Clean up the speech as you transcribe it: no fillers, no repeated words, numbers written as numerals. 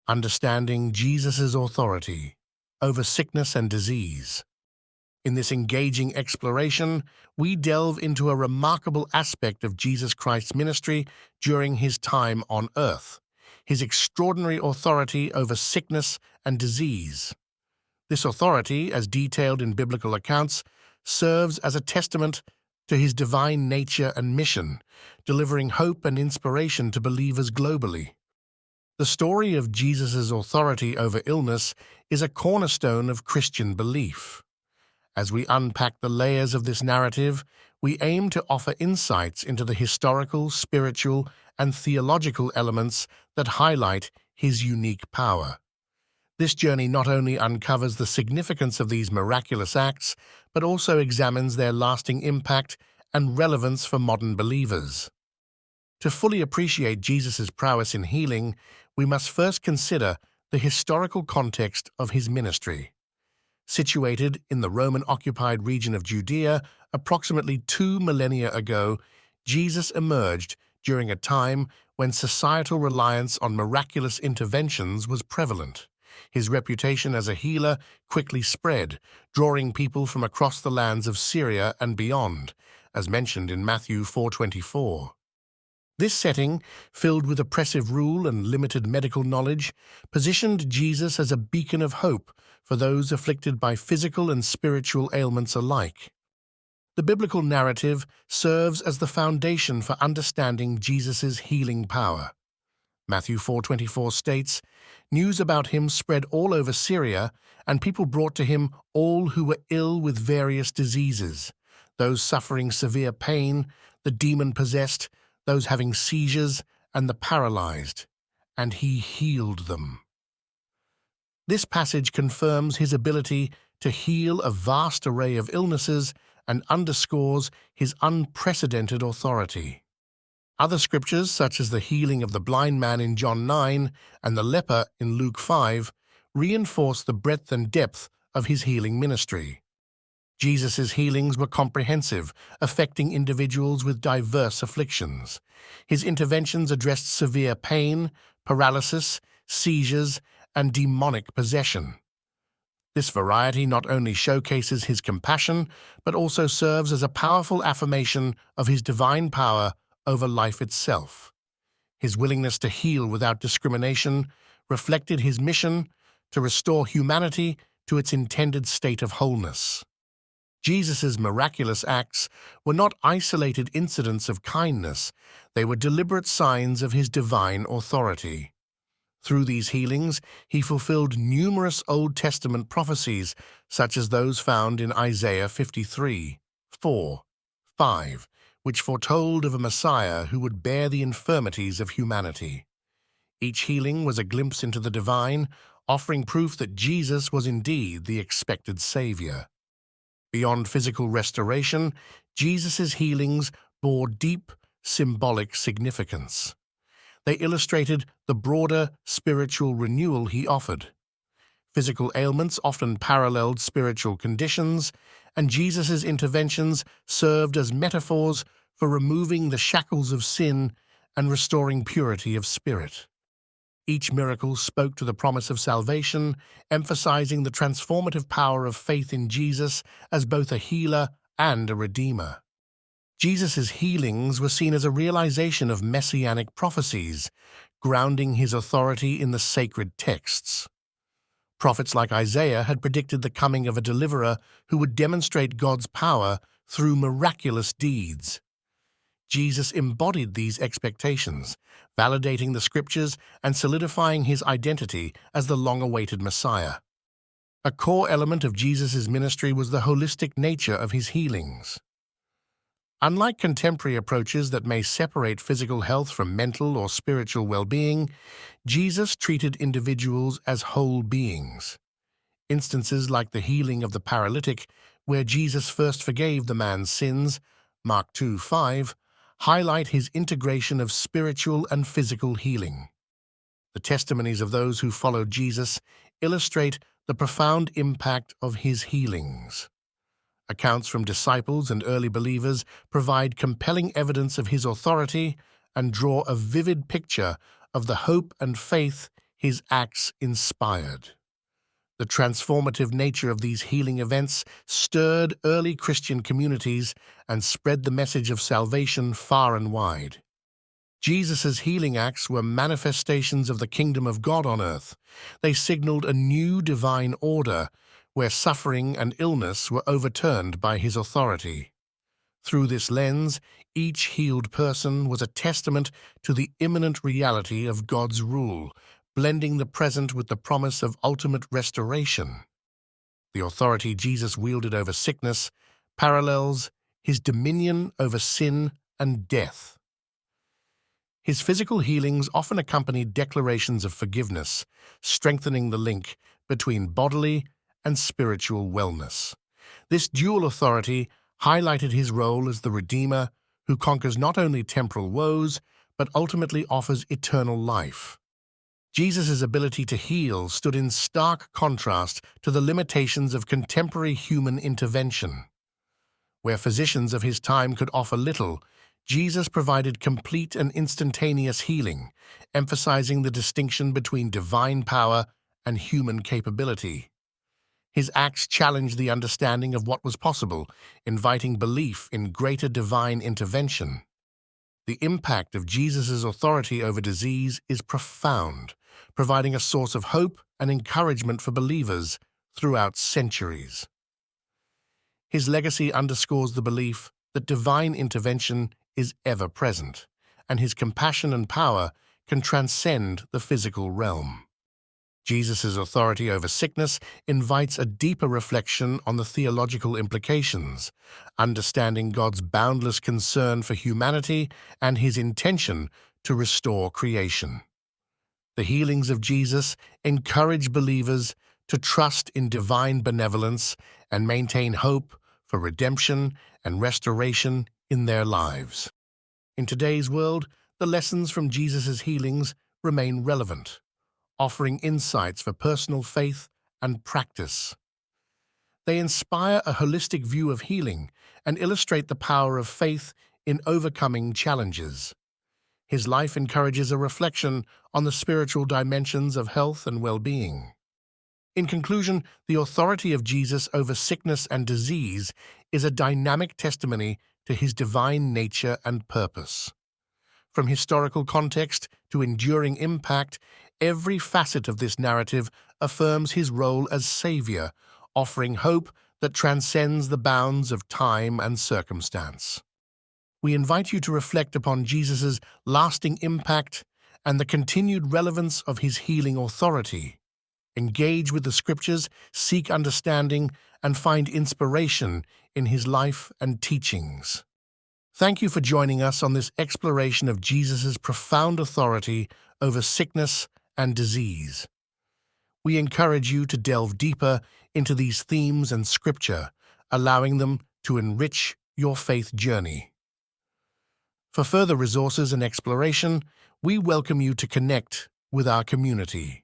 Understanding Jesus' authority over sickness and disease. In this engaging exploration, we delve into a remarkable aspect of Jesus Christ's ministry during his time on earth, his extraordinary authority over sickness and disease. This authority, as detailed in biblical accounts, serves as a testament to his divine nature and mission, delivering hope and inspiration to believers globally. The story of Jesus' authority over illness is a cornerstone of Christian belief. As we unpack the layers of this narrative, we aim to offer insights into the historical, spiritual, and theological elements that highlight his unique power. This journey not only uncovers the significance of these miraculous acts, but also examines their lasting impact and relevance for modern believers. To fully appreciate Jesus' prowess in healing, we must first consider the historical context of his ministry. Situated in the Roman-occupied region of Judea approximately 2 millennia ago, Jesus emerged during a time when societal reliance on miraculous interventions was prevalent. His reputation as a healer quickly spread, drawing people from across the lands of Syria and beyond, as mentioned in Matthew 4:24. This setting, filled with oppressive rule and limited medical knowledge, positioned Jesus as a beacon of hope for those afflicted by physical and spiritual ailments alike. The biblical narrative serves as the foundation for understanding Jesus' healing power. Matthew 4:24 states, "News about him spread all over Syria, and people brought to him all who were ill with various diseases, those suffering severe pain, the demon-possessed, those having seizures, and the paralyzed, and he healed them." This passage confirms his ability to heal a vast array of illnesses and underscores his unprecedented authority. Other scriptures, such as the healing of the blind man in John 9 and the leper in Luke 5, reinforce the breadth and depth of his healing ministry. Jesus' healings were comprehensive, affecting individuals with diverse afflictions. His interventions addressed severe pain, paralysis, seizures, and demonic possession. This variety not only showcases his compassion, but also serves as a powerful affirmation of his divine power over life itself. His willingness to heal without discrimination reflected his mission to restore humanity to its intended state of wholeness. Jesus' miraculous acts were not isolated incidents of kindness, they were deliberate signs of his divine authority. Through these healings, he fulfilled numerous Old Testament prophecies, such as those found in Isaiah 53:4-5, which foretold of a Messiah who would bear the infirmities of humanity. Each healing was a glimpse into the divine, offering proof that Jesus was indeed the expected Savior. Beyond physical restoration, Jesus' healings bore deep symbolic significance. They illustrated the broader spiritual renewal he offered. Physical ailments often paralleled spiritual conditions, and Jesus' interventions served as metaphors for removing the shackles of sin and restoring purity of spirit. Each miracle spoke to the promise of salvation, emphasizing the transformative power of faith in Jesus as both a healer and a redeemer. Jesus' healings were seen as a realization of Messianic prophecies, grounding his authority in the sacred texts. Prophets like Isaiah had predicted the coming of a deliverer who would demonstrate God's power through miraculous deeds. Jesus embodied these expectations, validating the scriptures and solidifying his identity as the long-awaited Messiah. A core element of Jesus' ministry was the holistic nature of his healings. Unlike contemporary approaches that may separate physical health from mental or spiritual well-being, Jesus treated individuals as whole beings. Instances like the healing of the paralytic, where Jesus first forgave the man's sins, Mark 2:5, highlight his integration of spiritual and physical healing. The testimonies of those who followed Jesus illustrate the profound impact of his healings. Accounts from disciples and early believers provide compelling evidence of his authority and draw a vivid picture of the hope and faith his acts inspired. The transformative nature of these healing events stirred early Christian communities and spread the message of salvation far and wide. Jesus' healing acts were manifestations of the kingdom of God on earth. They signaled a new divine order where suffering and illness were overturned by his authority. Through this lens, each healed person was a testament to the imminent reality of God's rule, blending the present with the promise of ultimate restoration. The authority Jesus wielded over sickness parallels his dominion over sin and death. His physical healings often accompanied declarations of forgiveness, strengthening the link between bodily and spiritual wellness. This dual authority highlighted his role as the Redeemer who conquers not only temporal woes, but ultimately offers eternal life. Jesus' ability to heal stood in stark contrast to the limitations of contemporary human intervention. Where physicians of his time could offer little, Jesus provided complete and instantaneous healing, emphasizing the distinction between divine power and human capability. His acts challenged the understanding of what was possible, inviting belief in greater divine intervention. The impact of Jesus' authority over disease is profound, providing a source of hope and encouragement for believers throughout centuries. His legacy underscores the belief that divine intervention is ever present, and his compassion and power can transcend the physical realm. Jesus' authority over sickness invites a deeper reflection on the theological implications, understanding God's boundless concern for humanity and his intention to restore creation. The healings of Jesus encourage believers to trust in divine benevolence and maintain hope for redemption and restoration in their lives. In today's world, the lessons from Jesus' healings remain relevant, offering insights for personal faith and practice. They inspire a holistic view of healing and illustrate the power of faith in overcoming challenges. His life encourages a reflection on the spiritual dimensions of health and well-being. In conclusion, the authority of Jesus over sickness and disease is a dynamic testimony to his divine nature and purpose. From historical context to enduring impact, every facet of this narrative affirms his role as Savior, offering hope that transcends the bounds of time and circumstance. We invite you to reflect upon Jesus' lasting impact and the continued relevance of his healing authority. Engage with the Scriptures, seek understanding, and find inspiration in his life and teachings. Thank you for joining us on this exploration of Jesus' profound authority over sickness and disease. We encourage you to delve deeper into these themes and Scripture, allowing them to enrich your faith journey. For further resources and exploration, we welcome you to connect with our community.